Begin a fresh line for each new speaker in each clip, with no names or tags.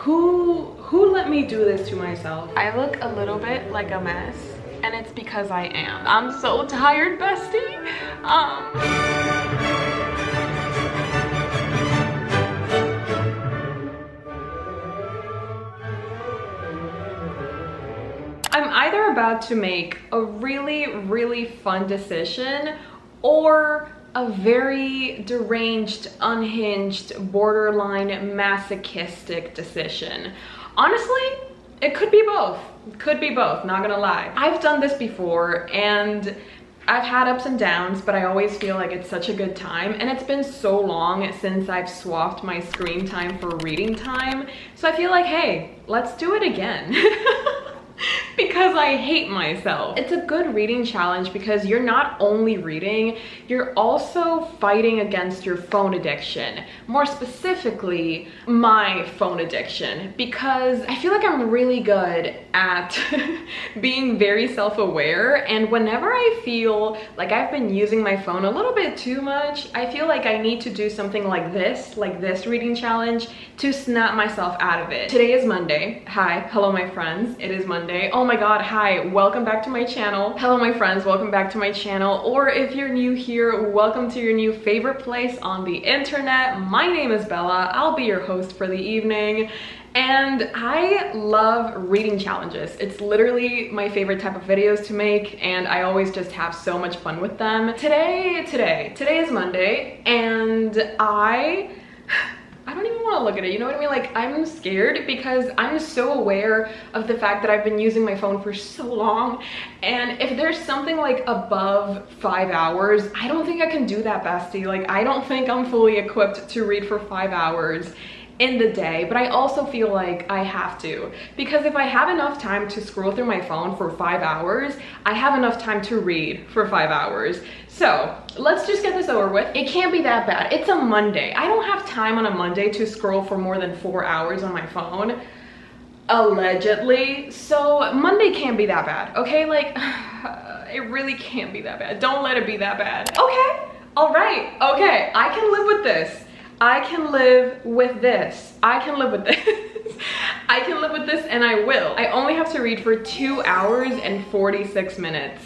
Who let me do this to myself?
I look a little bit like a mess, and it's because I am. I'm so tired, bestie.
I'm either about to make a really fun decision or a very deranged, unhinged, borderline masochistic decision. Honestly, it could be both. It could be both, not gonna lie. I've done this before and I've had ups and downs, but I always feel like it's such a good time, and it's been so long since I've swapped my screen time for reading time, so I feel like, hey, let's do it again. Because I hate myself. It's a good reading challenge because you're not only reading, you're also fighting against your phone addiction. More specifically, my phone addiction, because I feel like I'm really good at being very self-aware, and whenever I feel like I've been using my phone a little bit too much, I feel like I need to do something like this reading challenge to snap myself out of it. Today is Monday. Hi, hello my friends, it is Monday. Oh my god, hi, welcome back to my channel. Hello my friends, welcome back to my channel. Or if you're new here, welcome to your new favorite place on the internet. My name is Bella, I'll be your host for the evening. And I love reading challenges. It's literally my favorite type of videos to make, and I always just have so much fun with them. Today is Monday, and I don't even want to look at it, you know what I mean? Like, I'm scared because I'm so aware of the fact that I've been using my phone for so long, and if there's something like above 5 hours, I don't think I can do that, bestie. Like, I don't think I'm fully equipped to read for 5 hours in the day, but I also feel like I have to, because if I have enough time to scroll through my phone for 5 hours, I have enough time to read for 5 hours. So let's just get this over with. It can't be that bad. It's a Monday. I don't have time on a Monday to scroll for more than 4 hours on my phone, allegedly. So Monday can't be that bad, okay? Like, it really can't be that bad. Don't let it be that bad. Okay, all right, okay, I can live with this. I can live with this. I can live with this. I can live with this, and I will. I only have to read for 2 hours and 46 minutes.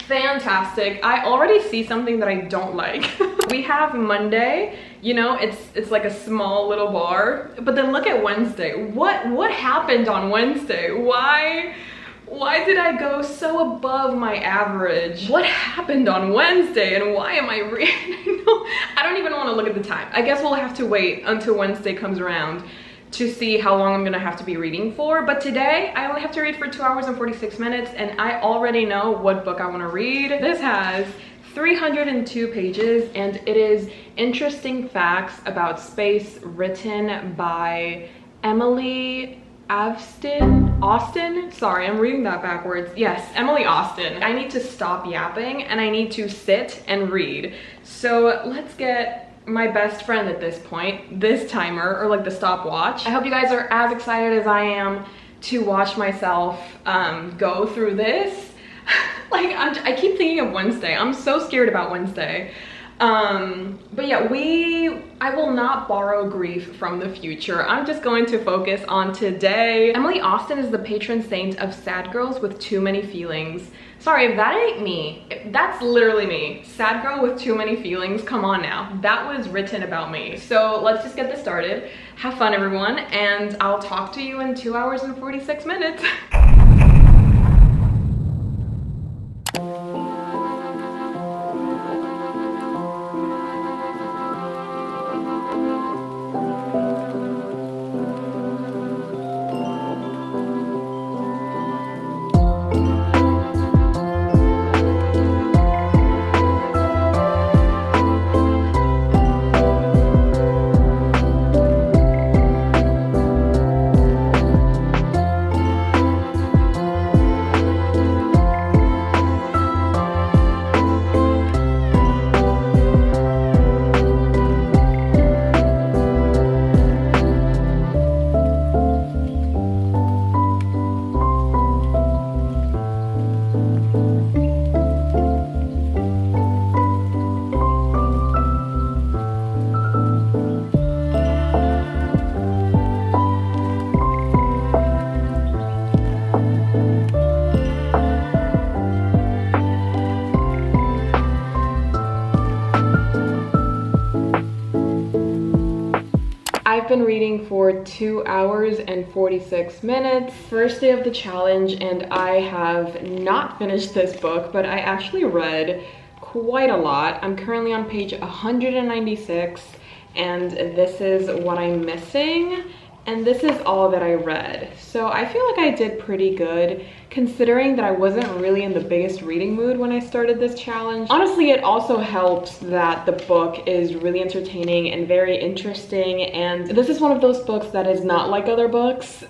Fantastic. I already see something that I don't like. We have Monday, you know, it's like a small little bar, but then look at Wednesday. What happened on Wednesday? Why did I go so above my average? What happened on Wednesday, and why am I reading? I don't even want to look at the time. I guess we'll have to wait until Wednesday comes around to see how long I'm gonna have to be reading for. But today, I only have to read for 2 hours and 46 minutes, and I already know what book I wanna read. This has 302 pages, and it is Interesting Facts About Space, written by Emily Austin? Sorry, I'm reading that backwards. Yes, Emily Austin. I need to stop yapping and I need to sit and read. So let's get my best friend at this point, this timer, or like the stopwatch. I hope you guys are as excited as I am to watch myself go through this. Like, I keep thinking of Wednesday. I'm so scared about Wednesday. But yeah, I will not borrow grief from the future. I'm just going to focus on today. Emily Austin is the patron saint of sad girls with too many feelings. Sorry, if that ain't me, that's literally me. Sad girl with too many feelings, come on now. That was written about me. So let's just get this started. Have fun, everyone, and I'll talk to you in 2 hours and 46 minutes. been reading for 2 hours and 46 minutes. First day of the challenge, and I have not finished this book, but I actually read quite a lot. I'm currently on page 196, and this is what I'm missing. And this is all that I read. So I feel like I did pretty good considering that I wasn't really in the biggest reading mood when I started this challenge. Honestly, it also helps that the book is really entertaining and very interesting. And this is one of those books that is not like other books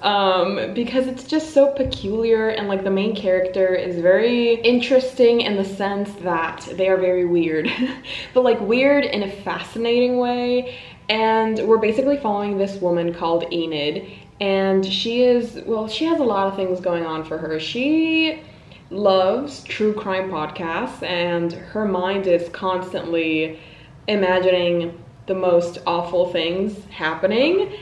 because it's just so peculiar, and like the main character is very interesting in the sense that they are very weird, but like weird in a fascinating way. And we're basically following this woman called Enid, and she has a lot of things going on for her. She loves true crime podcasts, and her mind is constantly imagining the most awful things happening.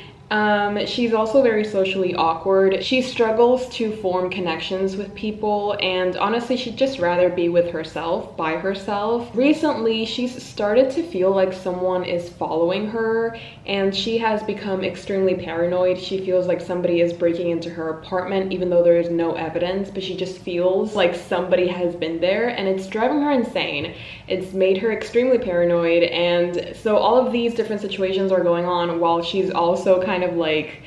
She's also very socially awkward. She struggles to form connections with people, and honestly, she'd just rather be with herself, by herself. Recently, she's started to feel like someone is following her, and she has become extremely paranoid. She feels like somebody is breaking into her apartment, even though there is no evidence, but she just feels like somebody has been there, and it's driving her insane. It's made her extremely paranoid, and so all of these different situations are going on while she's also kind of like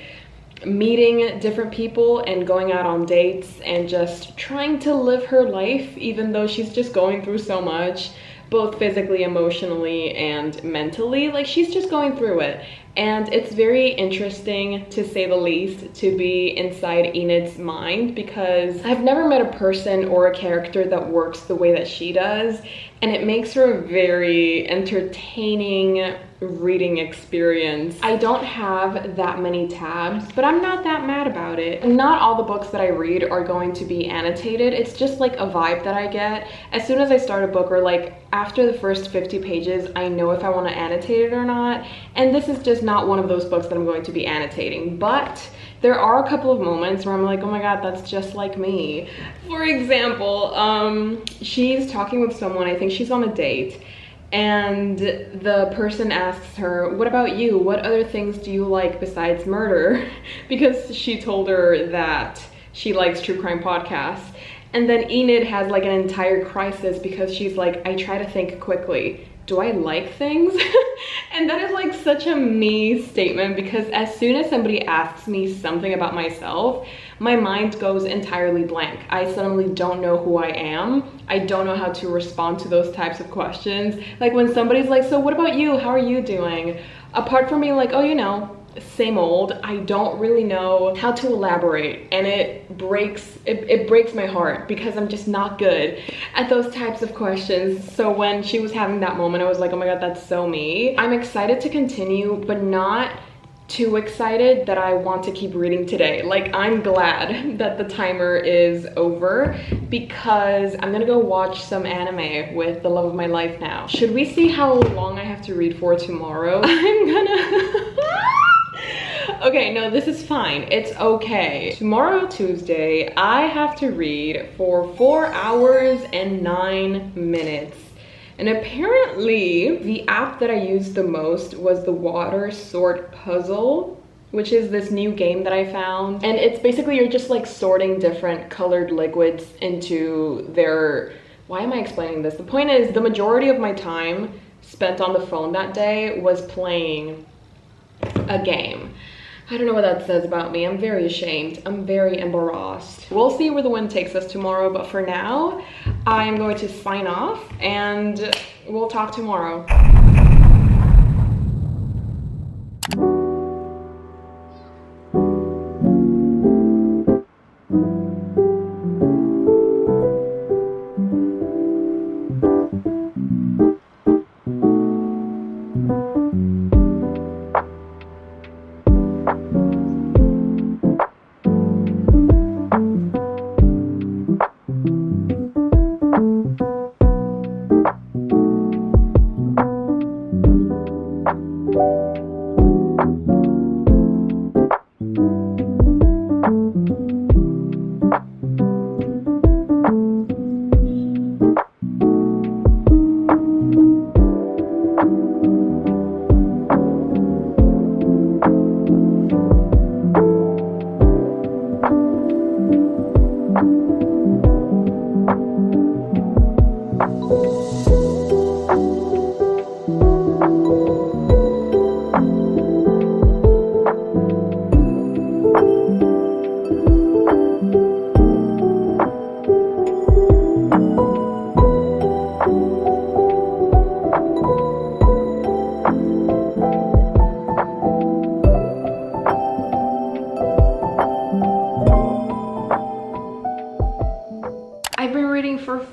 meeting different people and going out on dates and just trying to live her life, even though she's just going through so much, both physically, emotionally, and mentally. Like, she's just going through it. And it's very interesting, to say the least, to be inside Enid's mind, because I've never met a person or a character that works the way that she does, and it makes her a very entertaining reading experience. I don't have that many tabs, but I'm not that mad about it. Not all the books that I read are going to be annotated. It's just like a vibe that I get. As soon as I start a book, or like after the first 50 pages, I know if I want to annotate it or not. And this is just not one of those books that I'm going to be annotating, but there are a couple of moments where I'm like, oh my god, that's just like me. For example, she's talking with someone, I think she's on a date, and the person asks her, what about you? What other things do you like besides murder? Because she told her that she likes true crime podcasts. And then Enid has like an entire crisis because she's like, I try to think quickly. Do I like things? And that is like such a me statement, because as soon as somebody asks me something about myself, my mind goes entirely blank. I suddenly don't know who I am. I don't know how to respond to those types of questions. Like when somebody's like, so what about you? How are you doing? Apart from being like, oh, you know, same old, I don't really know how to elaborate, and it breaks my heart because I'm just not good at those types of questions. So when she was having that moment, I was like, oh my god, that's so me. I'm excited to continue, but not too excited that I want to keep reading today. Like, I'm glad that the timer is over because I'm gonna go watch some anime with the love of my life now. Should we see how long I have to read for tomorrow? I'm gonna okay, no, this is fine. It's okay. Tomorrow, Tuesday, I have to read for 4 hours and 9 minutes. And apparently, the app that I used the most was the Water Sort Puzzle, which is this new game that I found. And it's basically, you're just like sorting different colored liquids into their... Why am I explaining this? The point is, the majority of my time spent on the phone that day was playing a game. I don't know what that says about me. I'm very ashamed. I'm very embarrassed. We'll see where the wind takes us tomorrow, but for now, I'm going to sign off and we'll talk tomorrow.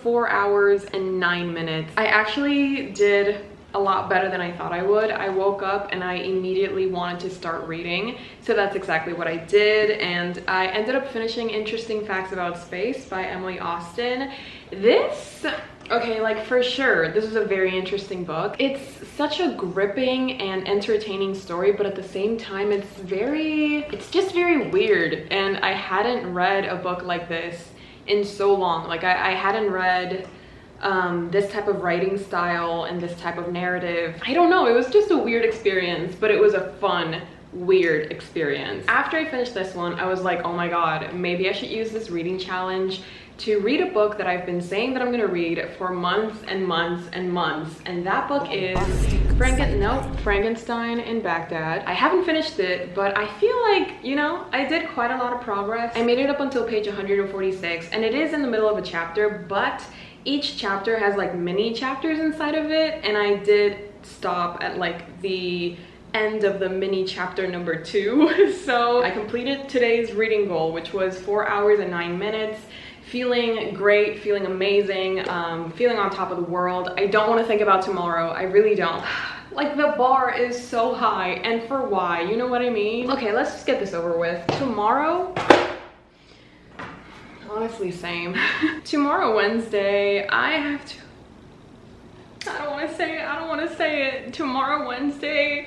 4 hours and 9 minutes. I actually did a lot better than I thought I would. I woke up and I immediately wanted to start reading, so that's exactly what I did, and I ended up finishing Interesting Facts About Space by Emily Austen. This, okay, like for sure, this is a very interesting book. It's such a gripping and entertaining story, but at the same time, it's just very weird, and I hadn't read a book like this in so long. Like I hadn't read this type of writing style and this type of narrative. I don't know, it was just a weird experience, but it was a fun, weird experience. After I finished this one, I was like, oh my god, maybe I should use this reading challenge to read a book that I've been saying that I'm gonna read for months and months and months, and that book is Frankenstein in Baghdad. I haven't finished it, but I feel like, you know, I did quite a lot of progress. I made it up until page 146, and it is in the middle of a chapter, but each chapter has like mini chapters inside of it, and I did stop at like the end of the mini chapter number 2. So I completed today's reading goal, which was 4 hours and 9 minutes. Feeling great, feeling amazing, feeling on top of the world. I don't want to think about tomorrow. I really don't. Like, the bar is so high, and for why? You know what I mean? Okay, let's just get this over with. Tomorrow, honestly, same. Tomorrow, Wednesday, I don't want to say it. Tomorrow, Wednesday,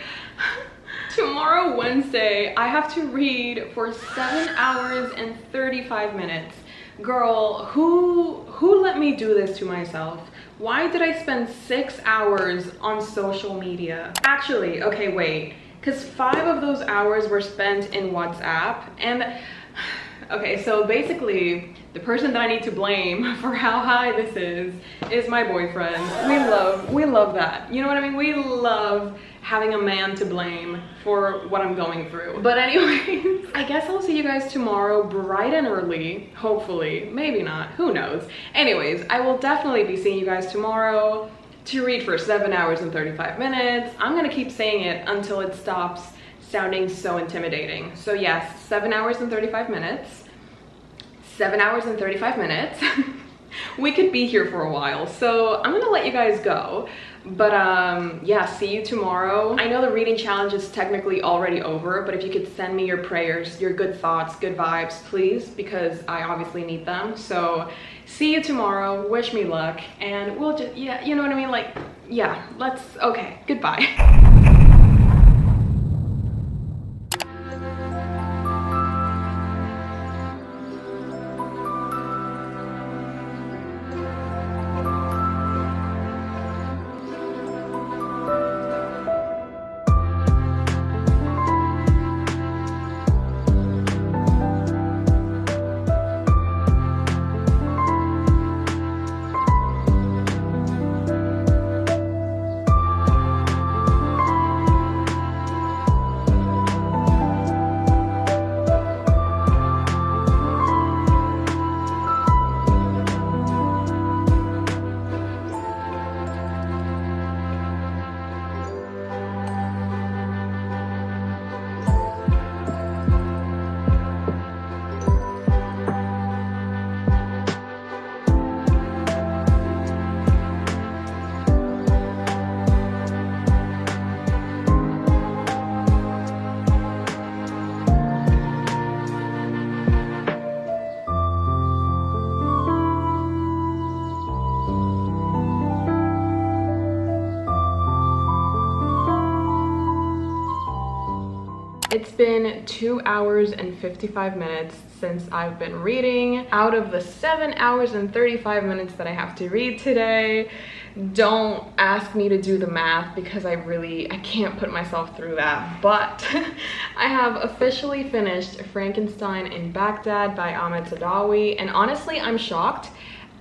I have to read for 7 hours and 35 minutes. Girl, who let me do this to myself? Why did I spend 6 hours on social media? Actually, okay, wait, because 5 of those hours were spent in WhatsApp, and okay, so basically the person that I need to blame for how high this is my boyfriend. We love that. You know what I mean? We love having a man to blame for what I'm going through. But anyways, I guess I'll see you guys tomorrow bright and early, hopefully. Maybe not, who knows. Anyways, I will definitely be seeing you guys tomorrow to read for 7 hours and 35 minutes. I'm gonna keep saying it until it stops sounding so intimidating. So yes, 7 hours and 35 minutes. 7 hours and 35 minutes. We could be here for a while, so I'm gonna let you guys go. But yeah, see you tomorrow. I know the reading challenge is technically already over, but if you could send me your prayers, your good thoughts, good vibes, please, because I obviously need them. So see you tomorrow, wish me luck, and we'll just, yeah, you know what I mean? Like, yeah, okay, goodbye. It's been 2 hours and 55 minutes since I've been reading. Out of the 7 hours and 35 minutes that I have to read today, don't ask me to do the math because I can't put myself through that. But I have officially finished Frankenstein in Baghdad by Ahmed Sadawi, and honestly, I'm shocked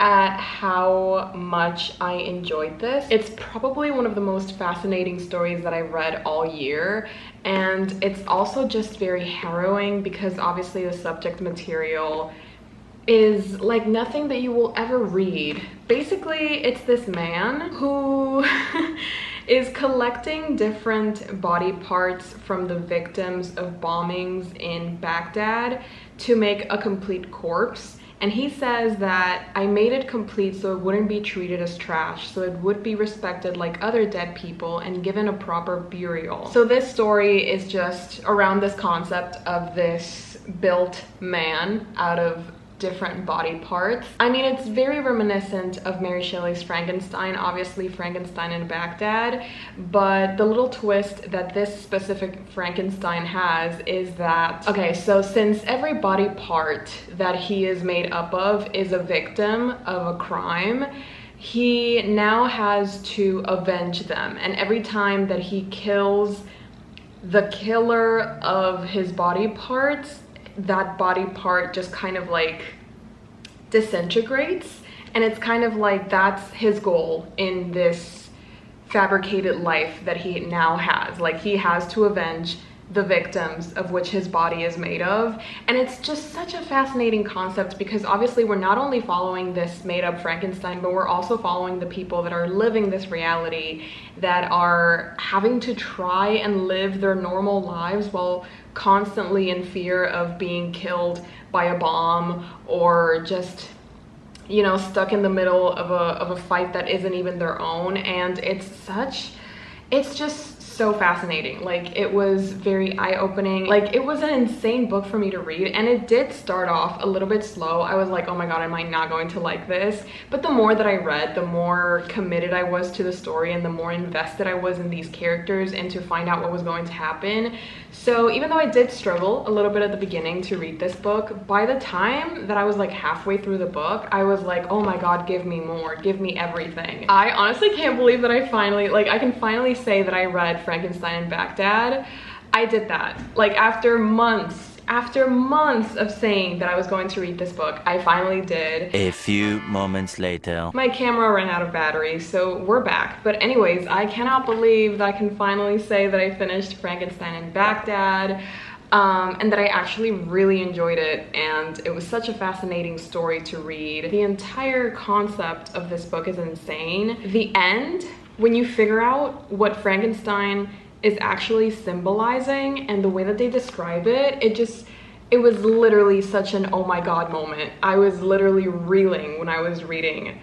at how much I enjoyed this. It's probably one of the most fascinating stories that I've read all year, and it's also just very harrowing because obviously the subject material is like nothing that you will ever read. Basically, it's this man who is collecting different body parts from the victims of bombings in Baghdad to make a complete corpse. and he says that I made it complete so it wouldn't be treated as trash, so it would be respected like other dead people and given a proper burial. So this story is just around this concept of this built man out of different body parts. I mean, it's very reminiscent of Mary Shelley's Frankenstein, obviously Frankenstein in Baghdad, but the little twist that this specific Frankenstein has is that, okay, so since every body part that he is made up of is a victim of a crime, he now has to avenge them, and every time that he kills the killer of his body parts, that body part just kind of like disintegrates, and it's kind of like that's his goal in this fabricated life that he now has. Like, he has to avenge the victims of which his body is made of. And it's just such a fascinating concept, because obviously we're not only following this made-up Frankenstein, but we're also following the people that are living this reality, that are having to try and live their normal lives while constantly in fear of being killed by a bomb, or just, you know, stuck in the middle of a fight that isn't even their own. And it's just so fascinating. Like, it was very eye-opening. Like, it was an insane book for me to read, and it did start off a little bit slow. I was like, oh my god, am I not going to like this? But the more that I read, the more committed I was to the story, and the more invested I was in these characters and to find out what was going to happen. So even though I did struggle a little bit at the beginning to read this book, by the time that I was like halfway through the book, I was like, oh my god, give me more, give me everything. I honestly can't believe that I can finally say that I read Frankenstein in Baghdad. I did that. Like, after months of saying that I was going to read this book, I finally did.
A few moments later.
My camera ran out of battery, so we're back. But anyways, I cannot believe that I can finally say that I finished Frankenstein in Baghdad, and that I actually really enjoyed it, and it was such a fascinating story to read. The entire concept of this book is insane. The end, when you figure out what Frankenstein is actually symbolizing and the way that they describe it, it was literally such an oh my god moment. I was literally reeling when I was reading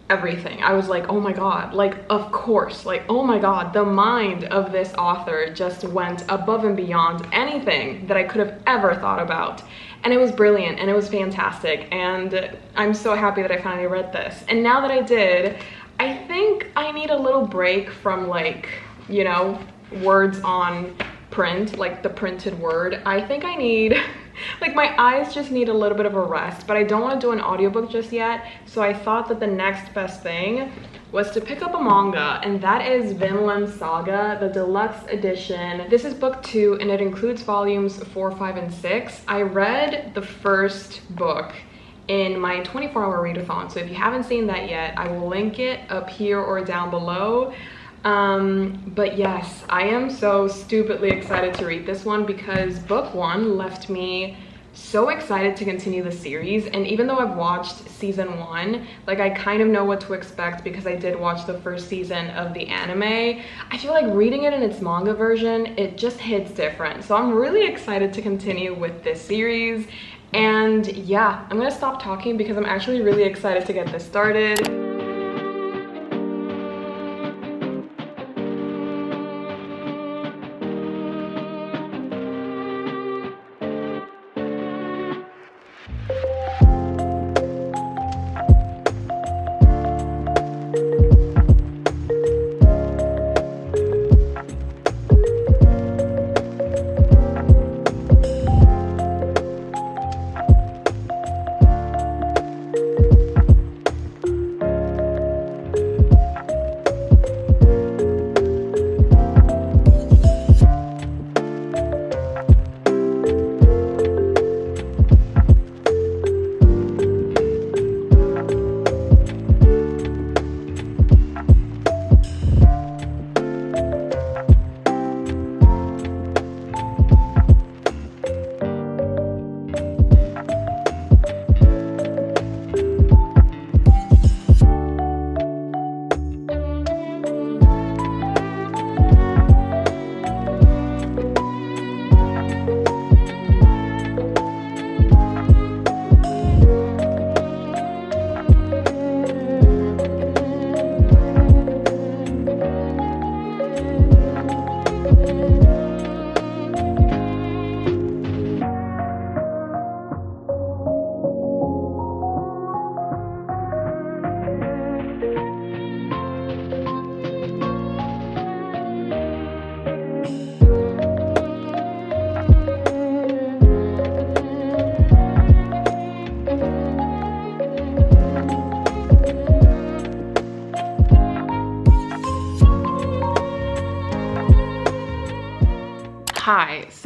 everything. I was like, oh my god, like, of course, like, oh my god, the mind of this author just went above and beyond anything that I could have ever thought about. And it was brilliant, and it was fantastic, and I'm so happy that I finally read this. And now that I did, I think I need a little break from, like, you know, words on print, like the printed word. I think I need, like, my eyes just need a little bit of a rest, but I don't want to do an audiobook just yet. So I thought that the next best thing was to pick up a manga, and that is Vinland Saga, the deluxe edition. This is book 2, and it includes volumes 4, 5, and 6. I read the first book in my 24-hour readathon, so if you haven't seen that yet, I will link it up here or down below. But yes, I am so stupidly excited to read this one, because book 1 left me so excited to continue the series. And even though I've watched season 1, like, I kind of know what to expect because I did watch the first season of the anime, I feel like reading it in its manga version, it just hits different. So I'm really excited to continue with this series. And yeah, I'm gonna stop talking because I'm actually really excited to get this started.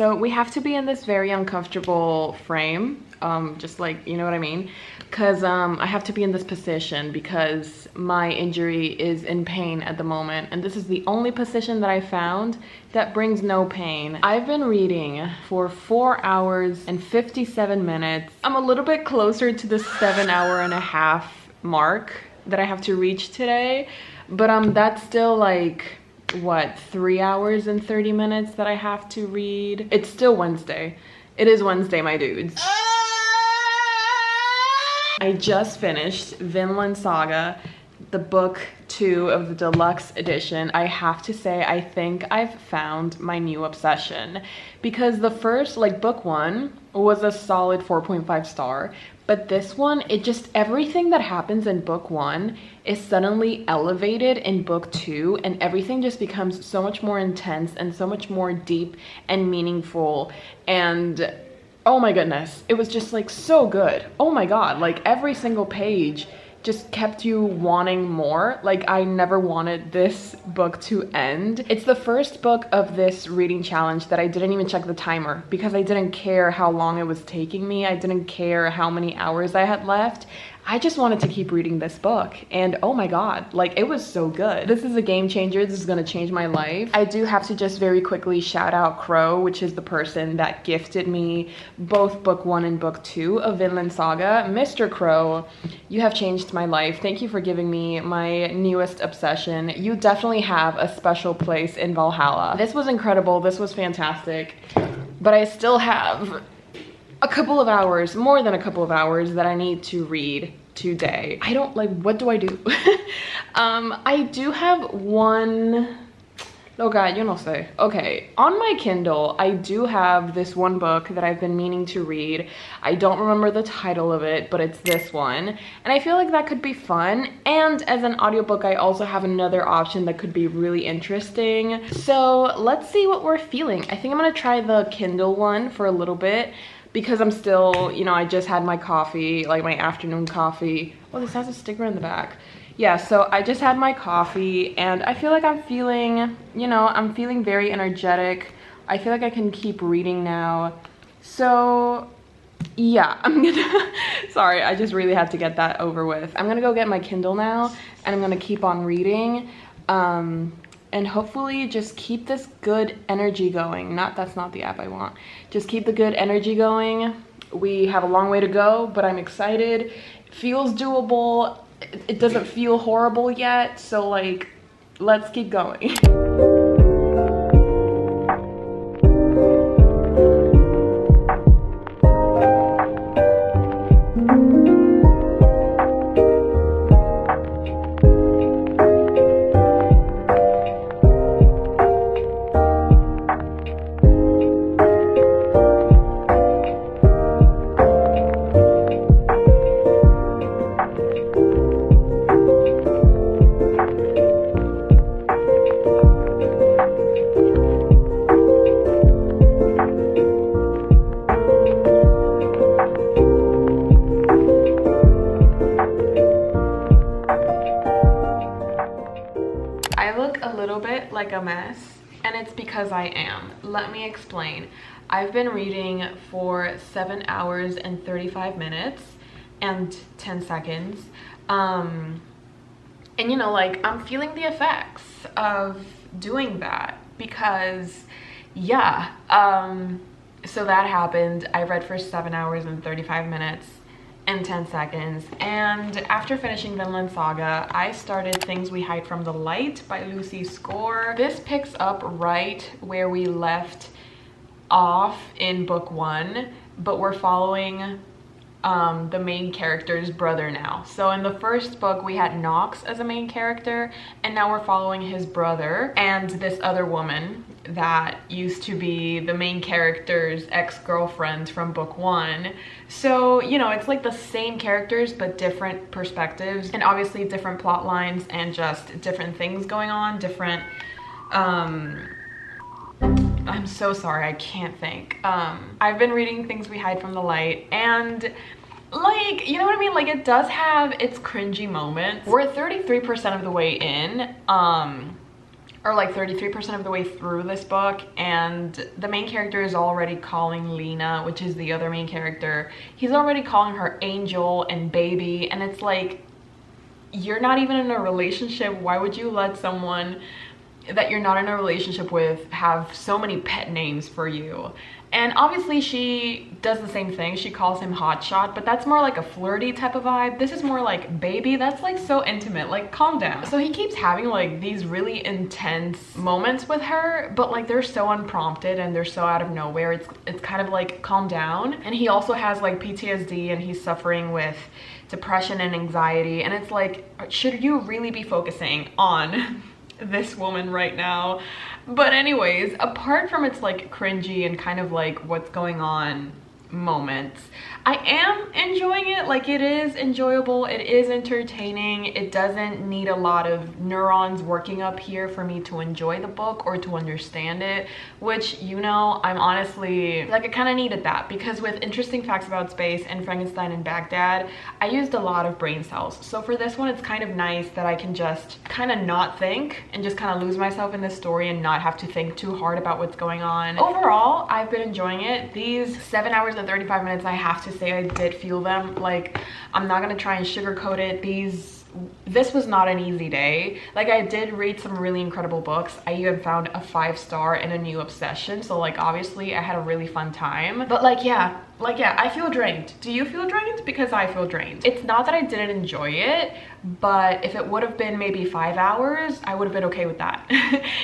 So we have to be in this very uncomfortable frame, just like, you know what I mean? Because I have to be in this position because my injury is in pain at the moment, and this is the only position that I found that brings no pain. I've been reading for 4 hours and 57 minutes. I'm a little bit closer to the 7.5 hour mark that I have to reach today, but that's still like, what, 3 hours and 30 minutes that I have to read. It's still Wednesday. It is Wednesday, my dudes. I just finished Vinland Saga, the book 2 of the deluxe edition. I have to say, I think I've found my new obsession, because the first, like, book 1 was a solid 4.5 star, but this one, it just, everything that happens in book 1 is suddenly elevated in book 2, and everything just becomes so much more intense and so much more deep and meaningful. And oh my goodness, it was just like so good. Oh my god, like every single page just kept you wanting more. Like, I never wanted this book to end. It's the first book of this reading challenge that I didn't even check the timer, because I didn't care how long it was taking me. I didn't care how many hours I had left. I just wanted to keep reading this book, and oh my god, like, it was so good. This is a game changer. This is gonna change my life. I do have to just very quickly shout out Crow, which is the person that gifted me both book 1 and book 2 of Vinland Saga. Mr. Crow, you have changed my life. Thank you for giving me my newest obsession. You definitely have a special place in Valhalla. This was incredible. This was fantastic, but I still have a couple of hours, more than a couple of hours, that I need to read today. I don't, like, what do I do? I do have one, oh god, yo no sé. Okay, on my Kindle, I do have this one book that I've been meaning to read. I don't remember the title of it, but it's this one. And I feel like that could be fun. And as an audiobook, I also have another option that could be really interesting. So let's see what we're feeling. I think I'm gonna try the Kindle one for a little bit, because I'm still, you know, I just had my coffee, like my afternoon coffee. Oh, this has a sticker in the back. Yeah, so I just had my coffee, and I feel like I'm feeling, you know, I'm feeling very energetic. I feel like I can keep reading now. So yeah, I'm gonna, sorry, I just really had to get that over with. I'm gonna go get my Kindle now, and I'm gonna keep on reading. And hopefully just keep this good energy going. That's not the app I want. Just keep the good energy going. We have a long way to go, but I'm excited. It feels doable. It doesn't feel horrible yet. So, like, let's keep going.
Like a mess, and it's because I am. Let me explain. I've been reading for 7 hours and 35 minutes and 10 seconds, and you know, like, I'm feeling the effects of doing that, because yeah, so that happened. I read for 7 hours and 35 minutes and 10 seconds, and after finishing Vinland Saga, I started Things We Hide from the Light by Lucy Score. This picks up right where we left off in book 1, but we're following the main character's brother now. So in the first book, we had Knox as a main character, and now we're following his brother and this other woman that used to be the main character's ex-girlfriend from book 1. So, you know, it's like the same characters but different perspectives, and obviously different plot lines and just different things going on, different I'm so sorry, I can't think. I've been reading Things We Hide from the Light, and like, you know what I mean? Like, it does have its cringy moments. We're 33% of the way in. or like 33% of the way through this book, and the main character is already calling Lena, which is the other main character, he's already calling her angel and baby, and it's like, you're not even in a relationship. Why would you let someone that you're not in a relationship with have so many pet names for you? And obviously she does the same thing. She calls him hotshot, but that's more like a flirty type of vibe. This is more like baby. That's like so intimate, like calm down. So he keeps having like these really intense moments with her, but like they're so unprompted and they're so out of nowhere. It's kind of like calm down. And he also has like PTSD and he's suffering with depression and anxiety. And it's like, should you really be focusing on this woman right now? But anyways, apart from its like cringy and kind of like what's going on moments, I am enjoying it. Like, it is enjoyable, it is entertaining. It doesn't need a lot of neurons working up here for me to enjoy the book or to understand it, which, you know, I'm honestly like, I kind of needed that, because with Interesting Facts About Space and Frankenstein in Baghdad, I used a lot of brain cells. So for this one, it's kind of nice that I can just kind of not think and just kind of lose myself in this story and not have to think too hard about what's going on. Overall, I've been enjoying it. These 7 hours and 35 minutes, I have to say I did feel them. Like, I'm not gonna try and sugarcoat it. This was not an easy day. Like, I did read some really incredible books. I even found a 5-star and a new obsession. So like, obviously I had a really fun time. But like, yeah, I feel drained. Do you feel drained? Because I feel drained. It's not that I didn't enjoy it, but if it would have been maybe 5 hours, I would have been okay with that.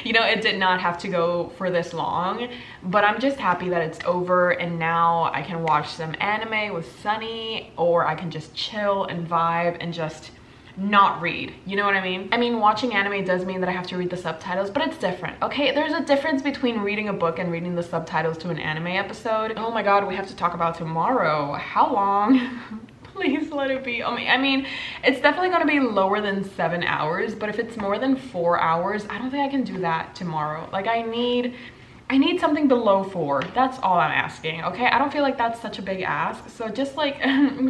You know, it did not have to go for this long, but I'm just happy that it's over and now I can watch some anime with Sunny, or I can just chill and vibe and just not read. You know what I mean? I mean, watching anime does mean that I have to read the subtitles, but it's different, okay? There's a difference between reading a book and reading the subtitles to an anime episode. Oh my god, we have to talk about tomorrow. How long? Please let it be. I mean, it's definitely gonna be lower than 7 hours, but if it's more than 4 hours, I don't think I can do that tomorrow. Like, I need something below 4. That's all I'm asking, okay? I don't feel like that's such a big ask. So just like,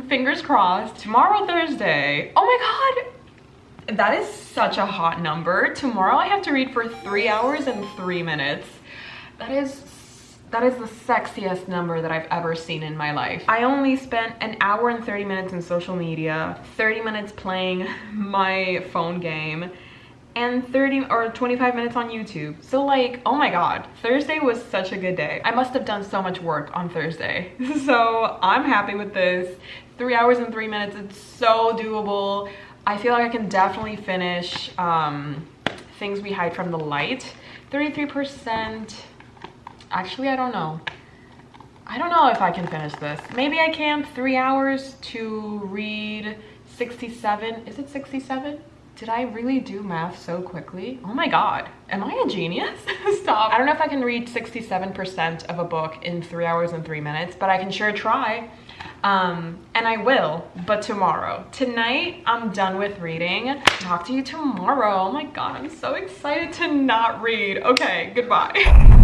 fingers crossed. Tomorrow, Thursday. Oh my god! That is such a hot number. Tomorrow I have to read for 3 hours and 3 minutes. That is the sexiest number that I've ever seen in my life. I only spent an hour and 30 minutes in social media, 30 minutes playing my phone game, and 30 or 25 minutes on YouTube. So like, oh my god, Thursday was such a good day. I must have done so much work on Thursday. So I'm happy with this. 3 hours and 3 minutes, it's so doable. I feel like I can definitely finish Things We Hide from the Light. 33%. Actually, I don't know. I don't know if I can finish this. Maybe I can. 3 hours to read 67. Is it 67? Did I really do math so quickly? Oh my god, am I a genius? Stop. I don't know if I can read 67% of a book in 3 hours and 3 minutes, but I can sure try. And I will, but tomorrow. Tonight, I'm done with reading. Talk to you tomorrow. Oh my god, I'm so excited to not read. Okay, goodbye.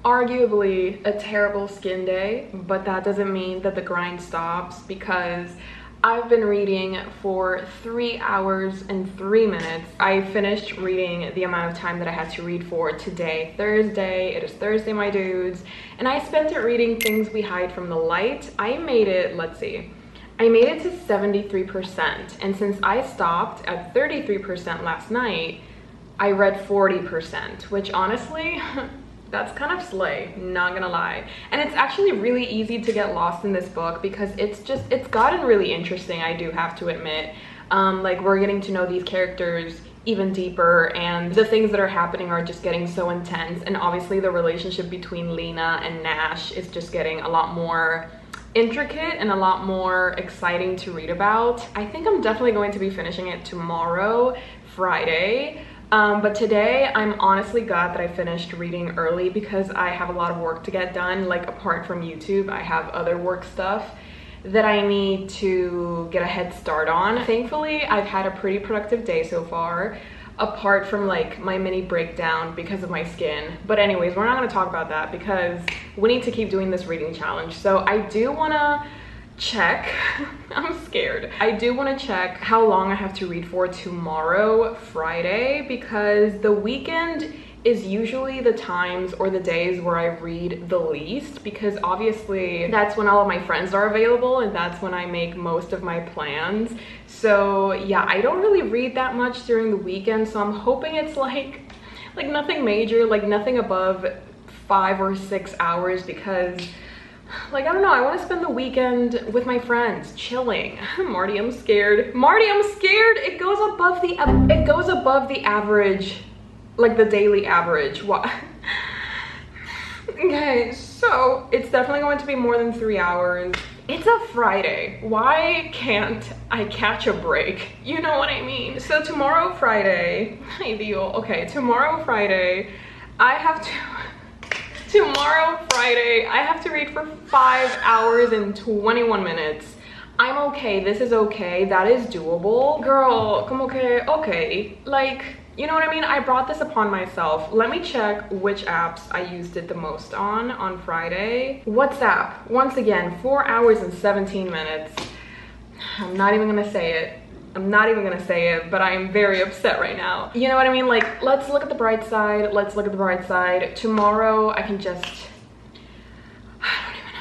Arguably a terrible skin day, but that doesn't mean that the grind stops, because I've been reading for 3 hours and 3 minutes. I finished reading the amount of time that I had to read for today, Thursday. It is Thursday, my dudes, and I spent it reading Things We Hide from the Light. I made it, let's see, I made it to 73%, and since I stopped at 33% last night,
I read 40%, which honestly, that's kind of slay, not gonna lie. And it's actually really easy to get lost in this book because it's gotten really interesting, I do have to admit. Like, we're getting to know these characters even deeper, and the things that are happening are just getting so intense. And obviously the relationship between Lena and Nash is just getting a lot more intricate and a lot more exciting to read about. I think I'm definitely going to be finishing it tomorrow, Friday. But today I'm honestly glad that I finished reading early because I have a lot of work to get done. Like, apart from YouTube, I have other work stuff that I need to get a head start on. Thankfully, I've had a pretty productive day so far, apart from like my mini breakdown because of my skin. But anyways, we're not gonna talk about that because we need to keep doing this reading challenge. So I do wanna check, I'm scared. I do want to check how long I have to read for tomorrow, Friday, because the weekend is usually the times or the days where I read the least, because obviously that's when all of my friends are available and that's when I make most of my plans. So yeah, I don't really read that much during the weekend, so I'm hoping it's like nothing major, like nothing above 5 or 6 hours, because like, I don't know, I want to spend the weekend with my friends, chilling. Marty, I'm scared. Marty, I'm scared. It goes above the average, like the daily average. What? Okay, so it's definitely going to be more than 3 hours. It's a Friday. Why can't I catch a break? You know what I mean? So tomorrow, Friday, okay, tomorrow, Friday, I have to read for 5 hours and 21 minutes. I'm okay, this is okay, that is doable. Girl, come okay. Like, you know what I mean? I brought this upon myself. Let me check which apps I used it the most on Friday. WhatsApp, once again, 4 hours and 17 minutes. I'm not even gonna say it. But I am very upset right now. You know what I mean? Like, let's look at the bright side. Tomorrow I can just, I don't even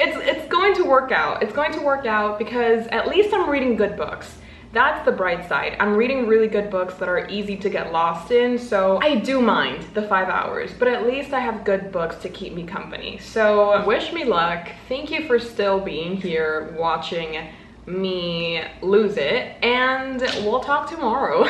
know. It's going to work out. It's going to work out because at least I'm reading good books. That's the bright side. I'm reading really good books that are easy to get lost in, so I do mind the 5 hours, but at least I have good books to keep me company. So wish me luck. Thank you for still being here watching me lose it, and we'll talk tomorrow.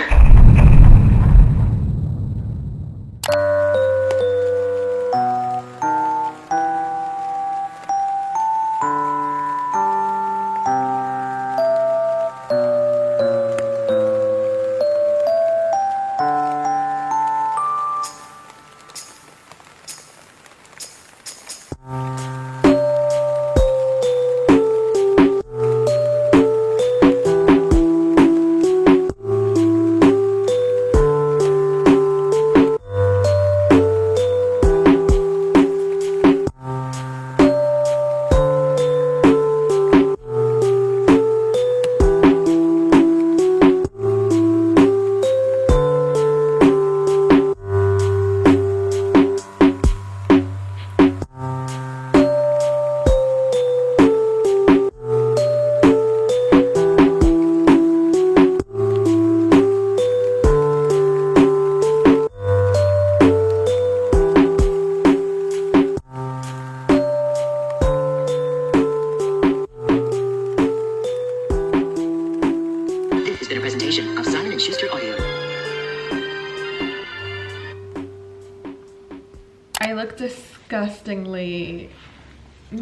I look disgustingly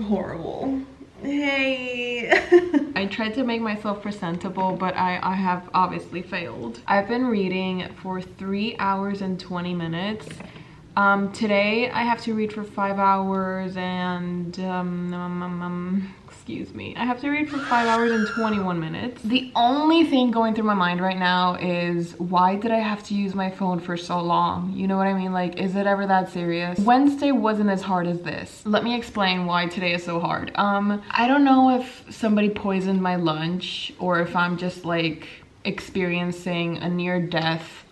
horrible. Hey. I tried to make myself presentable, but I have obviously failed. I've been reading for 3 hours and 20 minutes. Today I have to read for 5 hours and excuse me, I have to read for 5 hours and 21 minutes. The only thing going through my mind right now is, why did I have to use my phone for so long? You know what I mean? Like, is it ever that serious? Wednesday wasn't as hard as this. Let me explain why today is so hard. I don't know if somebody poisoned my lunch or if I'm just like experiencing a near-death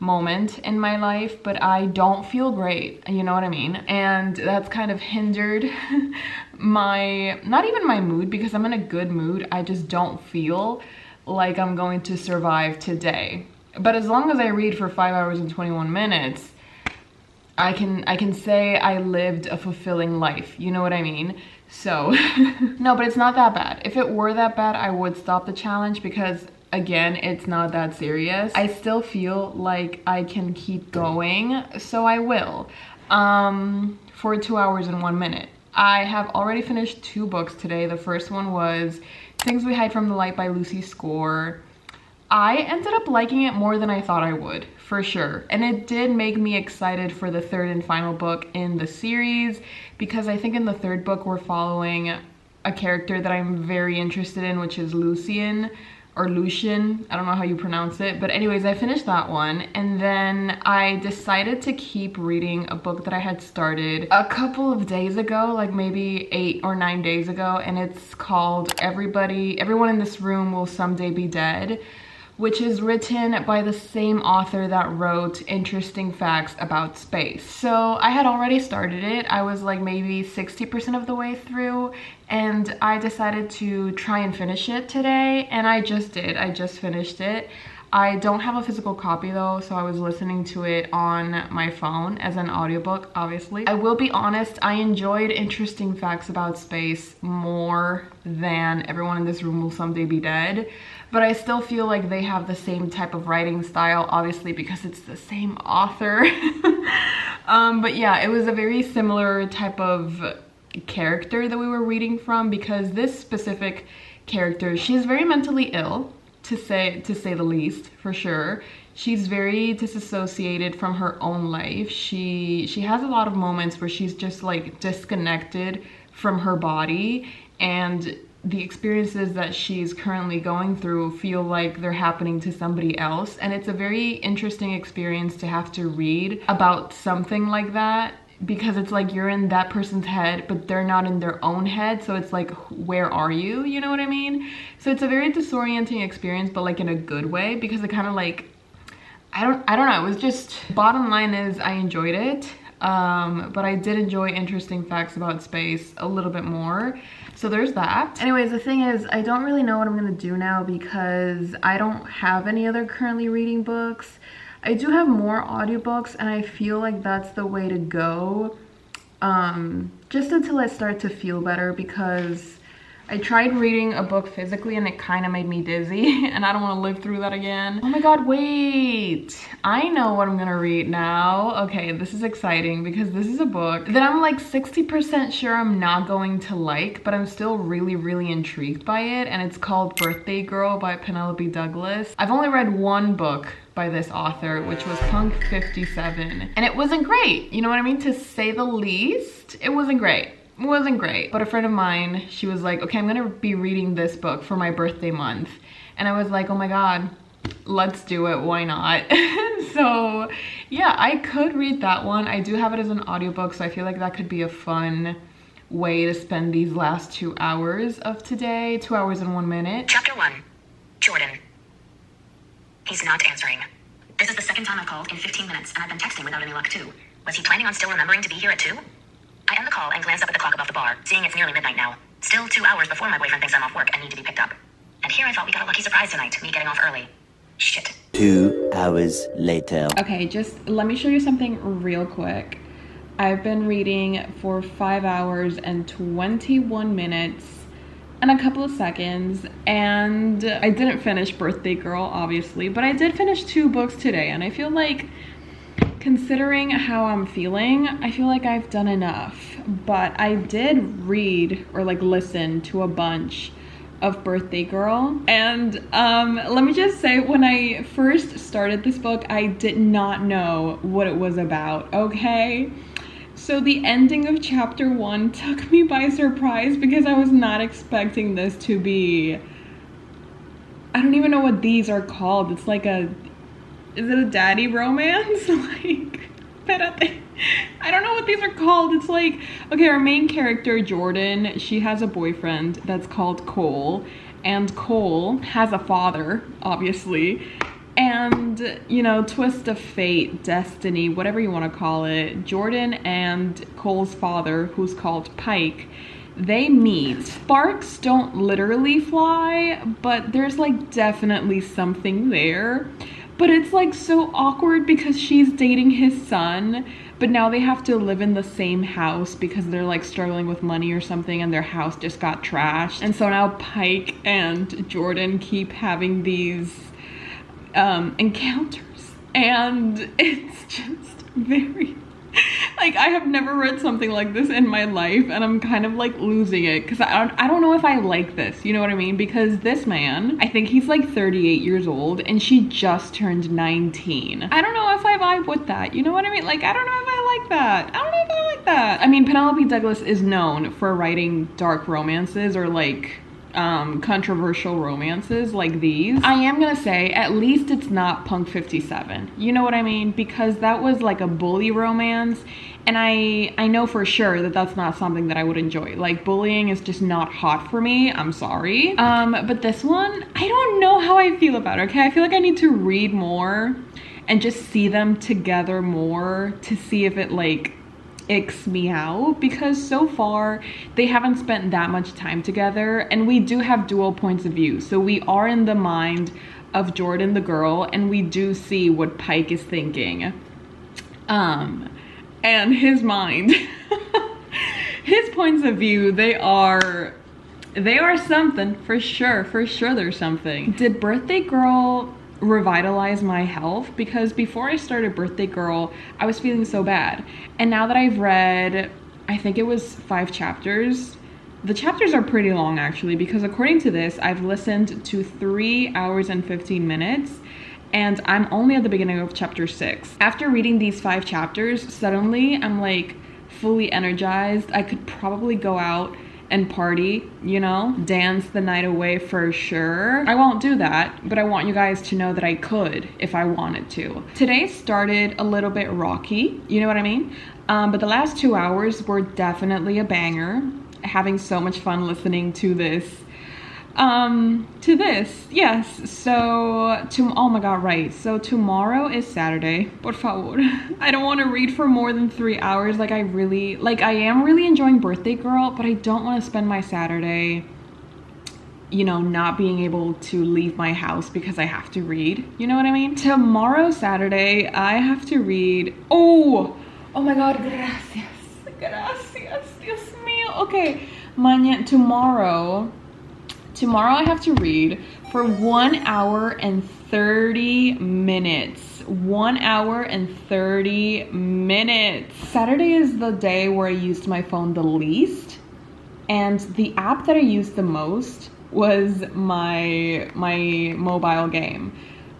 moment in my life, but I don't feel great, you know what I mean? And that's kind of hindered not even my mood, because I'm in a good mood. I just don't feel like I'm going to survive today,
But as long as I read for 5 hours and 21 minutes, I can say I lived a fulfilling life. You know what I mean? So, no, but it's not that bad. If it were that bad, I would stop the challenge because, again, it's not that serious. I still feel like I can keep going, so I will. For 2 hours and 1 minute. I have already finished 2 books today. The first one was Things We Hide from the Light by Lucy Score. I ended up liking it more than I thought I would, for sure. And it did make me excited for the 3rd and final book in the series, because I think in the 3rd book we're following a character that I'm very interested in, which is Lucian, or Lucian, I don't know how you pronounce it. But anyways, I finished that one, and then I decided to keep reading a book that I had started a couple of days ago, like maybe 8 or 9 days ago, and it's called Everyone in This Room Will Someday Be Dead, which is written by the same author that wrote Interesting Facts About Space. So I had already started it. I was like maybe 60% of the way through, and I decided to try and finish it today, and I just did. I just finished it. I don't have a physical copy though, so I was listening to it on my phone as an audiobook, obviously. I will be honest, I enjoyed Interesting Facts About Space more than Everyone in This Room Will Someday Be Dead, but I still feel like they have the same type of writing style, obviously because it's the same author. But yeah, it was a very similar type of character that we were reading from, because this specific character, she's very mentally ill, to say the least, for sure. She's very disassociated from her own life. She has a lot of moments where she's just like disconnected from her body, and the experiences that she's currently going through feel like they're happening to somebody else. And it's a very interesting experience to have to read about something like that, because it's like you're in that person's head, but they're not in their own head. So it's like, where are you? You know what I mean? So it's a very disorienting experience, but like in a good way, because it kind of like, I don't know. It was just, bottom line is I enjoyed it. But I did enjoy Interesting Facts About Space a little bit more. So there's that. Anyways, the thing is, I don't really know what I'm gonna do now because I don't have any other currently reading books. I do have more audiobooks, and I feel like that's the way to go, just until I start to feel better, because I tried reading a book physically and it kind of made me dizzy, and I don't want to live through that again. Oh my god, wait! I know what I'm gonna read now. Okay, this is exciting because this is a book that I'm like 60% sure I'm not going to like, but I'm still really, really intrigued by it, and it's called Birthday Girl by Penelope Douglas. I've only read one book by this author, which was Punk 57, and it wasn't great. You know what I mean? To say the least, it wasn't great. It wasn't great. But a friend of mine, she was like, okay, I'm gonna be reading this book for my birthday month. And I was like, oh my god, let's do it, why not? So yeah, I could read that one. I do have it as an audiobook, so I feel like that could be a fun way to spend these last 2 hours of today. 2 hours and 1 minute.
Chapter 1. Jordan. He's not answering. This is the second time I've called in 15 minutes, and I've been texting without any luck too. Was he planning on still remembering to be here at 2? I end the call and glance up at the clock above the bar, seeing it's nearly midnight now. Still 2 hours before my boyfriend thinks I'm off work and need to be picked up. And here I thought we got a lucky surprise tonight, me getting off early. Shit.
2 hours later.
Okay, just let me show you something real quick. I've been reading for 5 hours and 21 minutes and a couple of seconds, and I didn't finish Birthday Girl, obviously, but I did finish 2 books today, and I feel like, considering how I'm feeling, I feel like I've done enough. But I did read or like listen to a bunch of Birthday Girl, and let me just say, when I first started this book, I did not know what it was about, okay? So the ending of chapter 1 took me by surprise because I was not expecting this to be, I don't even know what these are called. It's like a, is it a daddy romance? Like, I don't know what these are called. It's like, okay, our main character, Jordan, she has a boyfriend that's called Cole, and Cole has a father, obviously. And, you know, twist of fate, destiny, whatever you want to call it, Jordan and Cole's father, who's called Pike, they meet. Sparks don't literally fly, but there's like definitely something there. But it's like so awkward because she's dating his son, but now they have to live in the same house because they're like struggling with money or something and their house just got trashed. And so now Pike and Jordan keep having these encounters, and it's just very like, I have never read something like this in my life, and I'm kind of like losing it because I don't know if I like this, you know what I mean? Because this man, I think he's like 38 years old and she just turned 19. I don't know if I vibe with that, you know what I mean? Like, I don't know if I like that. I don't know if I like that. I mean, Penelope Douglas is known for writing dark romances or like controversial romances like these. I am gonna say at least it's not Punk 57, you know what I mean? Because that was like a bully romance, and I know for sure that that's not something that I would enjoy. Like, bullying is just not hot for me, I'm sorry. But this one, I don't know how I feel about it, okay? I feel like I need to read more and just see them together more to see if it like icks me out, because so far they haven't spent that much time together, and we do have dual points of view, so we are in the mind of Jordan the girl and we do see what Pike is thinking, and his mind his points of view, they are something for sure. There's something. Did Birthday Girl revitalize my health? Because before I started Birthday Girl, I was feeling so bad, and now that I've read, I think it was 5 chapters, the chapters are pretty long actually, because according to this, I've listened to 3 hours and 15 minutes and I'm only at the beginning of chapter 6. After reading these 5 chapters, suddenly I'm like fully energized. I could probably go out and party, you know, dance the night away for sure. I won't do that, but I want you guys to know that I could if I wanted to. Today started a little bit rocky, you know what I mean? But the last 2 hours were definitely a banger. Having so much fun listening to this. Yes, so, oh my god, right. So tomorrow is Saturday, por favor. I don't want to read for more than 3 hours. Like, I am really enjoying Birthday Girl, but I don't want to spend my Saturday, you know, not being able to leave my house because I have to read, you know what I mean? Tomorrow, Saturday, I have to read, oh my god, gracias, Dios mío. Okay, tomorrow I have to read for 1 hour and 30 minutes. 1 hour and 30 minutes. Saturday is the day where I used my phone the least, and the app that I used the most was my mobile game.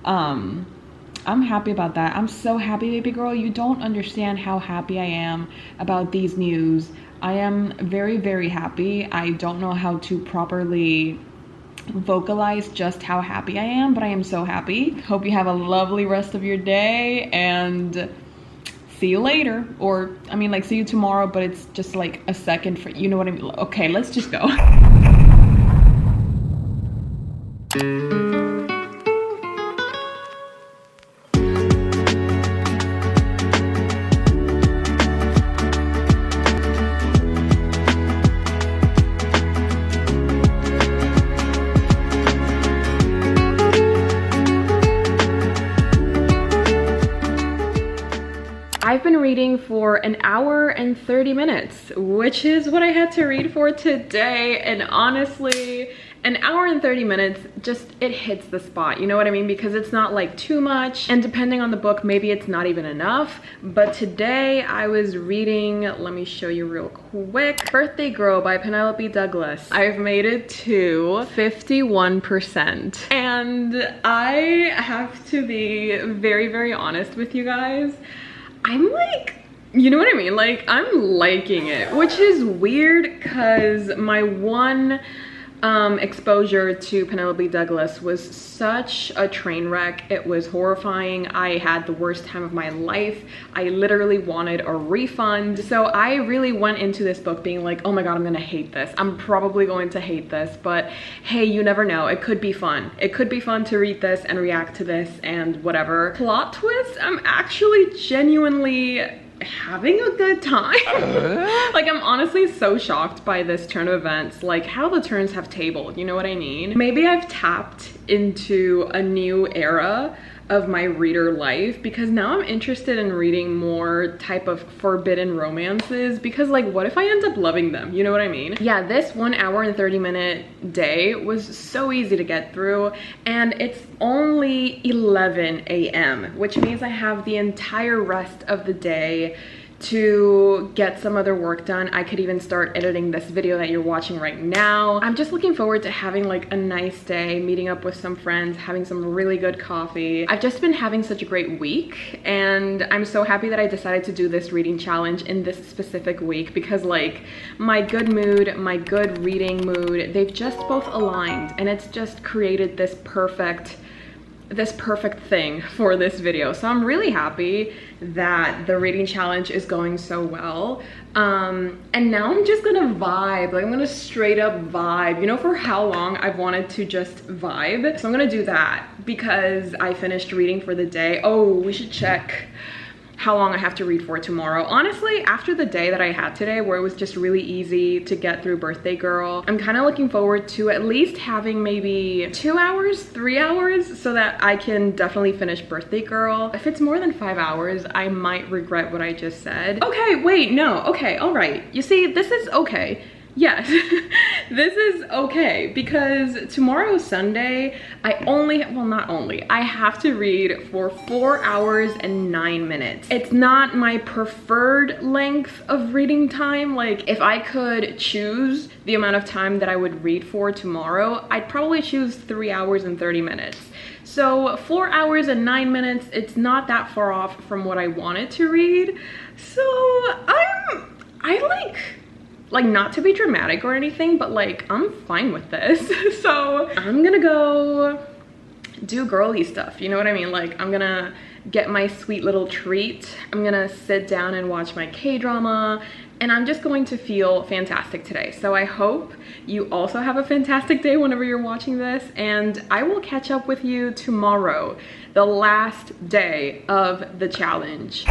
I'm happy about that. I'm so happy, baby girl. You don't understand how happy I am about these news. I am very, very happy. I don't know how to properly vocalize just how happy I am, but I am so happy. Hope you have a lovely rest of your day, and see you later. Or, I mean, like, see you tomorrow, but it's just like a second for, you know what I mean? Okay, let's just go. I've been reading for 1 hour and 30 minutes, which is what I had to read for today. And honestly, 1 hour and 30 minutes, just, it hits the spot, you know what I mean? Because it's not like too much, and depending on the book, maybe it's not even enough. But today I was reading, let me show you real quick, Birthday Girl by Penelope Douglas. I've made it to 51%. And I have to be very, very honest with you guys. I'm like, you know what I mean? Like, I'm liking it, which is weird because my one exposure to Penelope Douglas was such a train wreck. It was horrifying. I had the worst time of my life. I literally wanted a refund. So I really went into this book being like, oh my god, I'm gonna hate this. I'm probably going to hate this, but hey, you never know. It could be fun. It could be fun to read this and react to this and whatever. Plot twist, I'm actually genuinely having a good time. Like, I'm honestly so shocked by this turn of events, like how the turns have tabled, you know what I mean? Maybe I've tapped into a new era of my reader life, because now I'm interested in reading more type of forbidden romances, because like what if I end up loving them, you know what I mean? Yeah, this 1 hour and 30-minute day was so easy to get through, and it's only 11 a.m., which means I have the entire rest of the day to get some other work done. I could even start editing this video that you're watching right now. I'm just looking forward to having like a nice day, meeting up with some friends, having some really good coffee. I've just been having such a great week, and I'm so happy that I decided to do this reading challenge in this specific week, because like my good mood, my good reading mood, they've just both aligned, and it's just created this perfect thing for this video. So I'm really happy that the reading challenge is going so well. And now I'm just gonna vibe. Like I'm gonna straight up vibe. You know, for how long I've wanted to just vibe. So I'm gonna do that because I finished reading for the day. Oh, we should check how long I have to read for tomorrow. Honestly, after the day that I had today, where it was just really easy to get through Birthday Girl, I'm kind of looking forward to at least having maybe 2 hours, 3 hours, so that I can definitely finish Birthday Girl. If it's more than 5 hours, I might regret what I just said. Okay, wait, no, okay, all right. You see, this is okay. Yes, this is okay, because tomorrow's Sunday. I have to read for 4 hours and 9 minutes. It's not my preferred length of reading time. Like if I could choose the amount of time that I would read for tomorrow, I'd probably choose 3 hours and 30 minutes. So 4 hours and 9 minutes, it's not that far off from what I wanted to read. So I like not to be dramatic or anything, but like I'm fine with this. So I'm gonna go do girly stuff, you know what I mean? Like I'm gonna get my sweet little treat. I'm gonna sit down and watch my K-drama, and I'm just going to feel fantastic today. So I hope you also have a fantastic day whenever you're watching this, and I will catch up with you tomorrow, the last day of the challenge.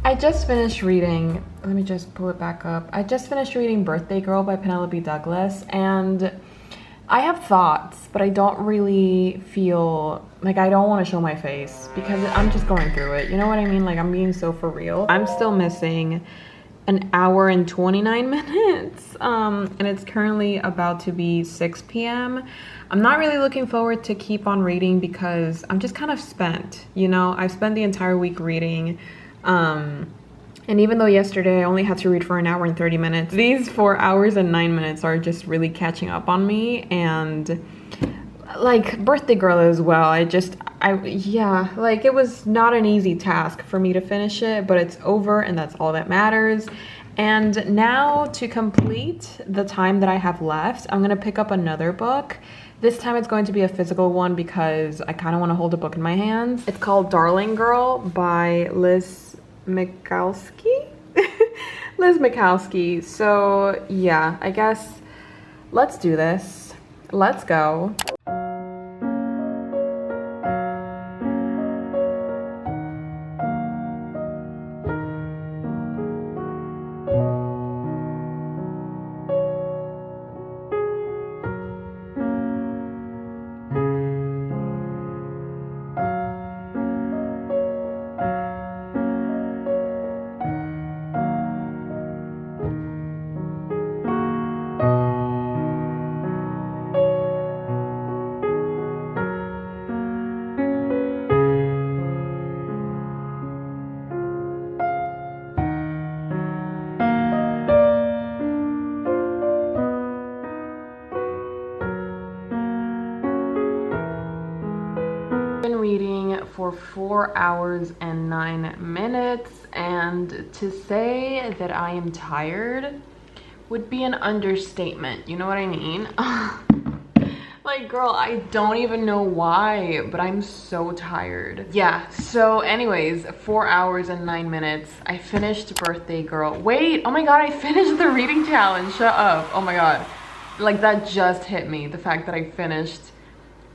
I just finished reading, let me just pull it back up. I just finished reading Birthday Girl by Penelope Douglas, and I have thoughts, but I don't really feel like I don't want to show my face because I'm just going through it. You know what I mean? Like I'm being so for real. I'm still missing 1 hour and 29 minutes, and it's currently about to be 6 p.m. I'm not really looking forward to keep on reading because I'm just kind of spent, you know? I've spent the entire week reading. And even though yesterday I only had to read for 1 hour and 30 minutes, these 4 hours and 9 minutes are just really catching up on me. And like Birthday Girl as well, yeah, like it was not an easy task for me to finish it, but it's over and that's all that matters. And now to complete the time that I have left, I'm gonna pick up another book. This time it's going to be a physical one because I kind of want to hold a book in my hands. It's called Darling Girl by Liz Mikowski. Liz Mikowski. So yeah, I guess let's do this. Let's go. Reading for 4 hours and 9 minutes, and to say that I am tired would be an understatement, you know what I mean? Like
Like, girl, I don't even know why, but I'm so tired. Yeah, so anyways, 4 hours and 9 minutes. I finished Birthday Girl. Wait, oh my god, I finished the reading challenge. Shut up. Oh my god. Like, that just hit me. The fact that I finished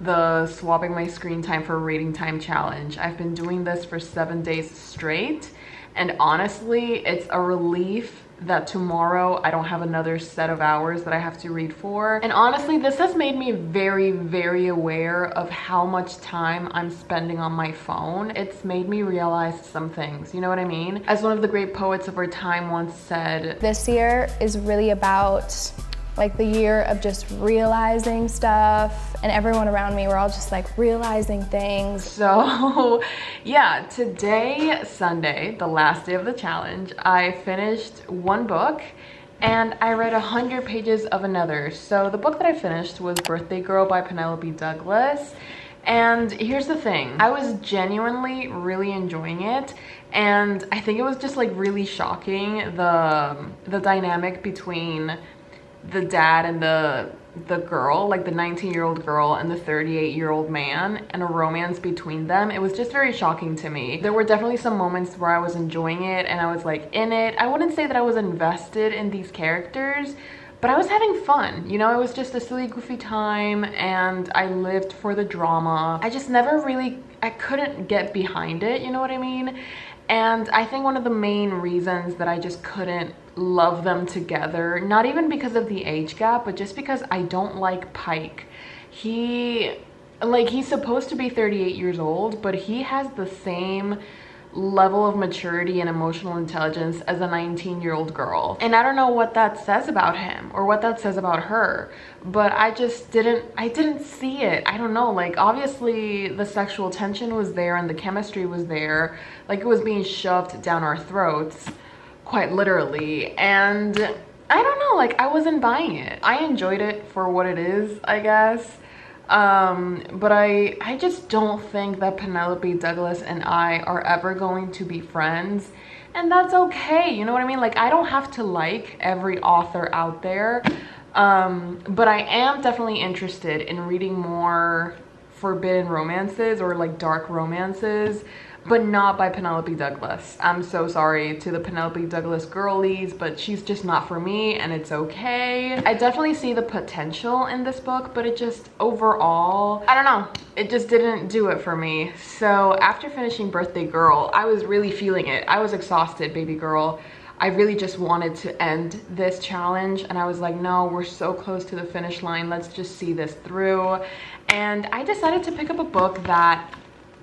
the swapping my screen time for reading time challenge. I've been doing this for 7 days straight. And honestly, it's a relief that tomorrow I don't have another set of hours that I have to read for. And honestly, this has made me very, very aware of how much time I'm spending on my phone. It's made me realize some things, you know what I mean? As one of the great poets of our time once said,
this year is really about like the year of just realizing stuff, and everyone around me, we're all just like realizing things.
So yeah, today, Sunday, the last day of the challenge, I finished one book and I read 100 pages of another. So the book that I finished was Birthday Girl by Penelope Douglas. And here's the thing, I was genuinely really enjoying it. And I think it was just like really shocking, the dynamic between the dad and the girl, like the 19-year-old girl and the 38-year-old man, and a romance between them. It was just very shocking to me. There were definitely some moments where I was enjoying it and I was like in it. I wouldn't say that I was invested in these characters, but I was having fun. You know, it was just a silly, goofy time and I lived for the drama. I just never really, I couldn't get behind it, you know what I mean? And I think one of the main reasons that I just couldn't love them together, not even because of the age gap, but just because I don't like Pike. He's supposed to be 38 years old, but he has the same level of maturity and emotional intelligence as a 19-year-old girl. And I don't know what that says about him or what that says about her, but I didn't see it. I don't know, like obviously the sexual tension was there and the chemistry was there, like it was being shoved down our throats, quite literally. And I don't know, like I wasn't buying it. I enjoyed it for what it is, I guess. But I just don't think that Penelope Douglas and I are ever going to be friends, and that's okay, you know what I mean? Like I don't have to like every author out there, but I am definitely interested in reading more forbidden romances or like dark romances, but not by Penelope Douglas. I'm so sorry to the Penelope Douglas girlies, but she's just not for me, and it's okay. I definitely see the potential in this book, but it just overall, I don't know, it just didn't do it for me. So after finishing Birthday Girl, I was really feeling it. I was exhausted, baby girl. I really just wanted to end this challenge, and I was like, no, we're so close to the finish line. Let's just see this through. And I decided to pick up a book that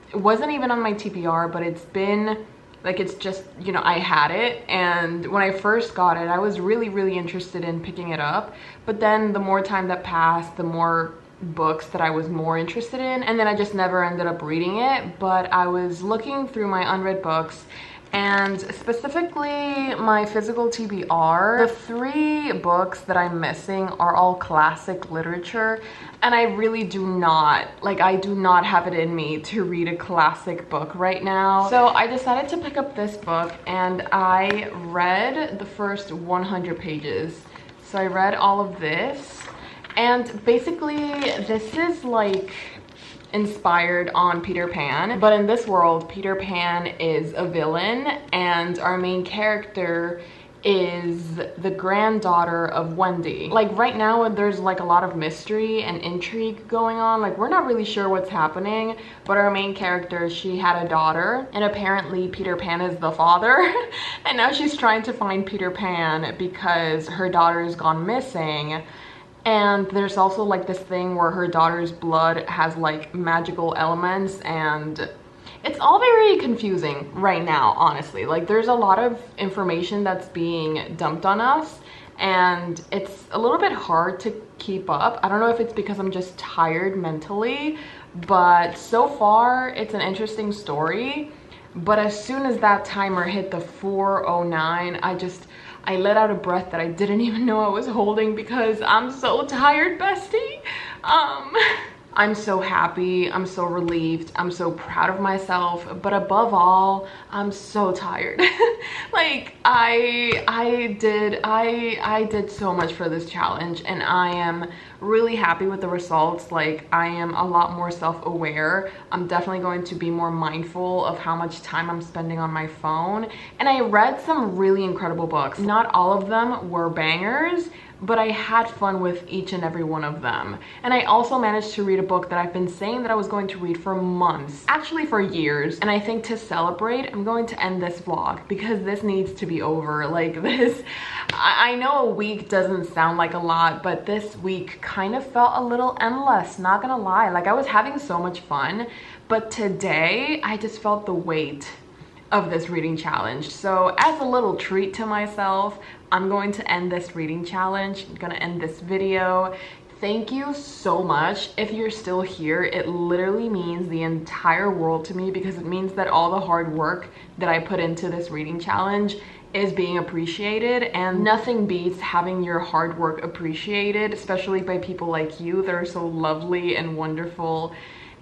it wasn't even on my TBR, but it's been like, it's just, you know, I had it, and when I first got it, I was really, really interested in picking it up. But then the more time that passed, the more books that I was more interested in, and then I just never ended up reading it. But I was looking through my unread books, and specifically my physical TBR, the 3 books that I'm missing are all classic literature, and I really do not, like I do not have it in me to read a classic book right now. So I decided to pick up this book, and I read the first 100 pages. So I read all of this, and basically this is like inspired on Peter Pan, but in this world Peter Pan is a villain, and our main character is the granddaughter of Wendy. Like right now there's like a lot of mystery and intrigue going on, like we're not really sure what's happening, but our main character, she had a daughter, and apparently Peter Pan is the father and now she's trying to find Peter Pan because her daughter has gone missing. And there's also like this thing where her daughter's blood has like magical elements, and it's all very confusing right now, honestly. Like there's a lot of information that's being dumped on us, and it's a little bit hard to keep up. I don't know if it's because I'm just tired mentally, but so far it's an interesting story. But as soon as that timer hit the 4:09, I let out a breath that I didn't even know I was holding because I'm so tired, bestie. I'm so happy, I'm so relieved, I'm so proud of myself, but above all, I'm so tired. Like I did so much for this challenge, and I am really happy with the results. Like, I am a lot more self-aware. I'm definitely going to be more mindful of how much time I'm spending on my phone. And I read some really incredible books. Not all of them were bangers, but I had fun with each and every one of them. And I also managed to read a book that I've been saying that I was going to read for months, actually for years. And I think to celebrate, I'm going to end this vlog because this needs to be over. Like this, I know a week doesn't sound like a lot, but this week kind of felt a little endless, not gonna lie. Like, I was having so much fun, but today I just felt the weight of this reading challenge. So as a little treat to myself, I'm going to end this reading challenge. I'm gonna end this video. Thank you so much. If you're still here, it literally means the entire world to me, because it means that all the hard work that I put into this reading challenge is being appreciated, and nothing beats having your hard work appreciated, especially by people like you that are so lovely and wonderful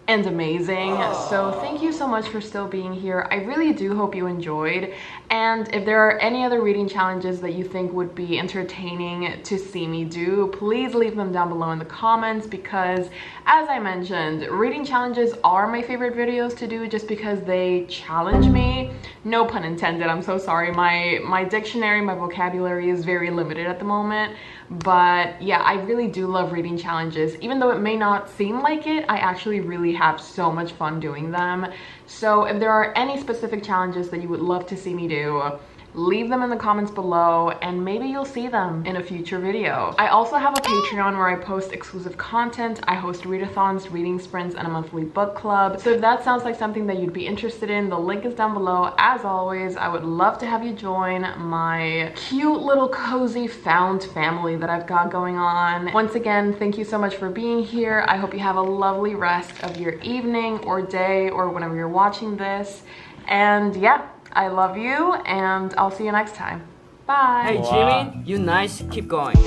and amazing. So thank you so much for still being here. I really do hope you enjoyed, and if there are any other reading challenges that you think would be entertaining to see me do, please leave them down below in the comments, because as I mentioned, reading challenges are my favorite videos to do just because they challenge me. No pun intended, I'm so sorry. My dictionary, my vocabulary is very limited at the moment, but yeah, I really do love reading challenges. Even though it may not seem like it, I actually really have so much fun doing them. So if there are any specific challenges that you would love to see me do, leave them in the comments below, and maybe you'll see them in a future video. I also have a Patreon where I post exclusive content. I host readathons, reading sprints, and a monthly book club. So if that sounds like something that you'd be interested in, the link is down below. As always, I would love to have you join my cute little cozy found family that I've got going on. Once again, thank you so much for being here. I hope you have a lovely rest of your evening or day or whenever you're watching this. And yeah, I love you, and I'll see you next time. Bye.
Hey Jimmy, you nice, keep going.